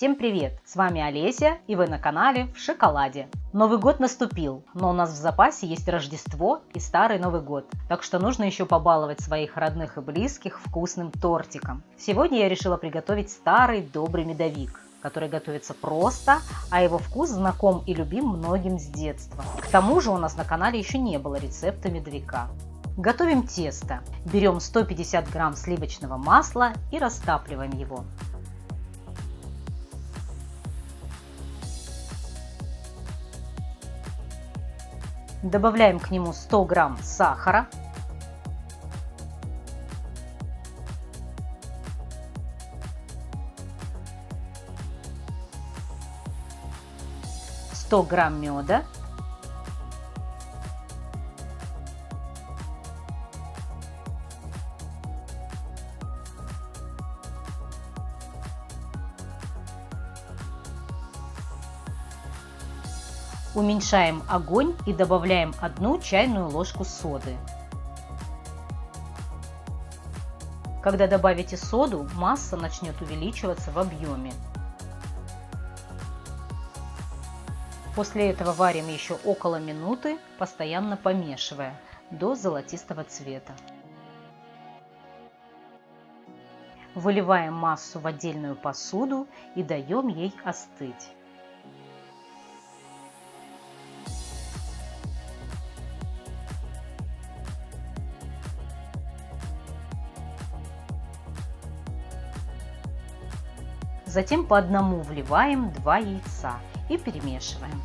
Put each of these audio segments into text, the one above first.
Всем привет! С вами Олеся, и вы на канале в шоколаде. Новый год наступил, но у нас в запасе есть Рождество и Старый Новый год, так что нужно еще побаловать своих родных и близких вкусным тортиком. Сегодня я решила приготовить старый добрый медовик, который готовится просто, а его вкус знаком и любим многим с детства. К тому же у нас на канале еще не было рецепта медовика. Готовим тесто. Берем 150 грамм сливочного масла и растапливаем его. Добавляем к нему 100 грамм сахара, грамм меда, уменьшаем огонь и добавляем 1 чайную ложку соды. Когда добавите соду, масса начнет увеличиваться в объеме. После этого варим еще около минуты, постоянно помешивая до золотистого цвета. Выливаем массу в отдельную посуду и даем ей остыть. Затем по одному вливаем 2 яйца и перемешиваем.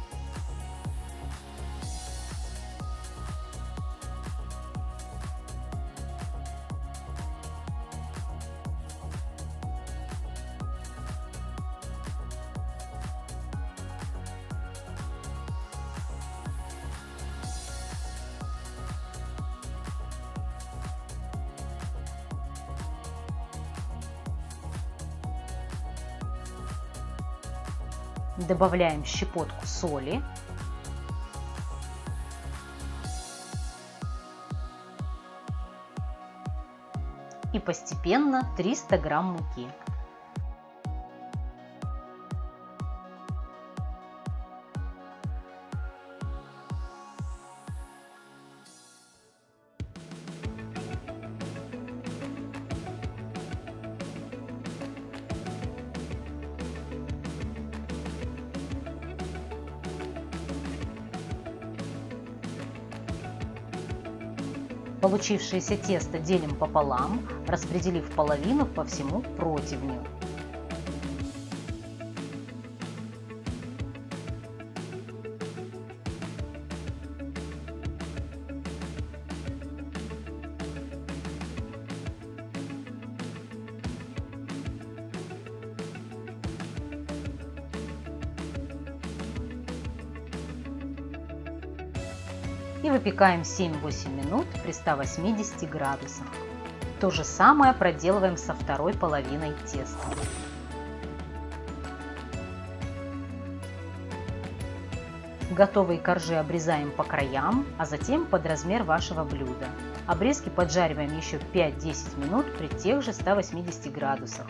Добавляем щепотку соли. И постепенно 300 грамм муки. Получившееся тесто делим пополам, распределив половину по всему противню. И выпекаем 7-8 минут при 180 градусах. То же самое проделываем со второй половиной теста. Готовые коржи обрезаем по краям, а затем под размер вашего блюда. Обрезки поджариваем еще 5-10 минут при тех же 180 градусах.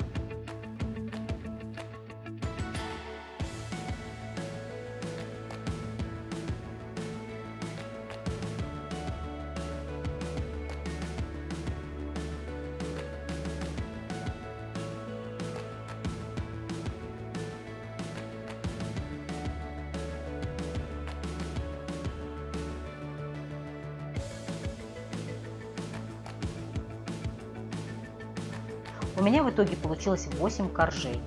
У меня в итоге получилось 8 коржей.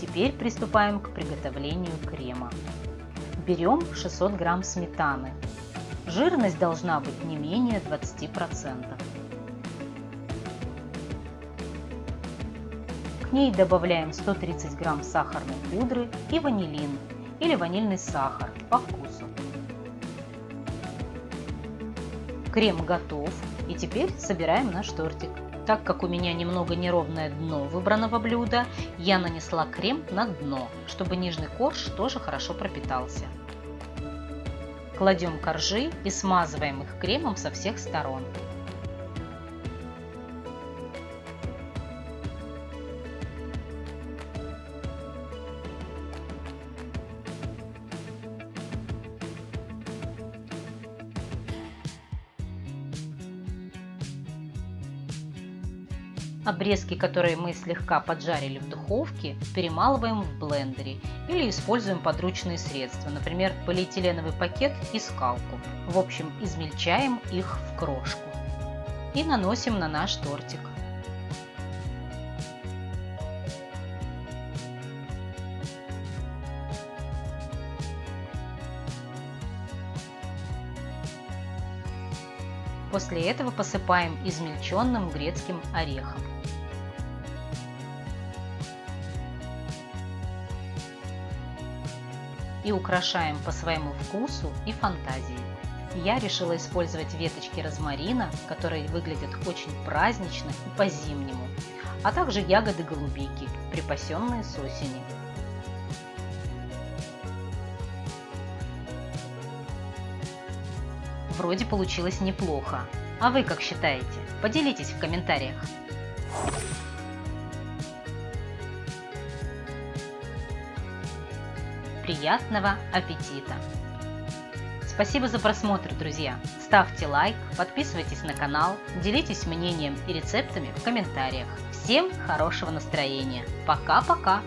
Теперь приступаем к приготовлению крема. Берем 600 грамм сметаны. Жирность должна быть не менее 20%. К ней добавляем 130 грамм сахарной пудры и ванилин или ванильный сахар по вкусу. Крем готов, и теперь собираем наш тортик. Так как у меня немного неровное дно выбранного блюда, я нанесла крем на дно, чтобы нижний корж тоже хорошо пропитался. Кладем коржи и смазываем их кремом со всех сторон. Обрезки, которые мы слегка поджарили в духовке, перемалываем в блендере или используем подручные средства, например, полиэтиленовый пакет и скалку. В общем, измельчаем их в крошку и наносим на наш тортик. После этого посыпаем измельченным грецким орехом. И украшаем по своему вкусу и фантазии. Я решила использовать веточки розмарина, которые выглядят очень празднично и по-зимнему, а также ягоды голубики, припасенные с осени. Вроде получилось неплохо. А вы как считаете? Поделитесь в комментариях. Приятного аппетита! Спасибо за просмотр, друзья! Ставьте лайк, подписывайтесь на канал, делитесь мнением и рецептами в комментариях. Всем хорошего настроения! Пока-пока!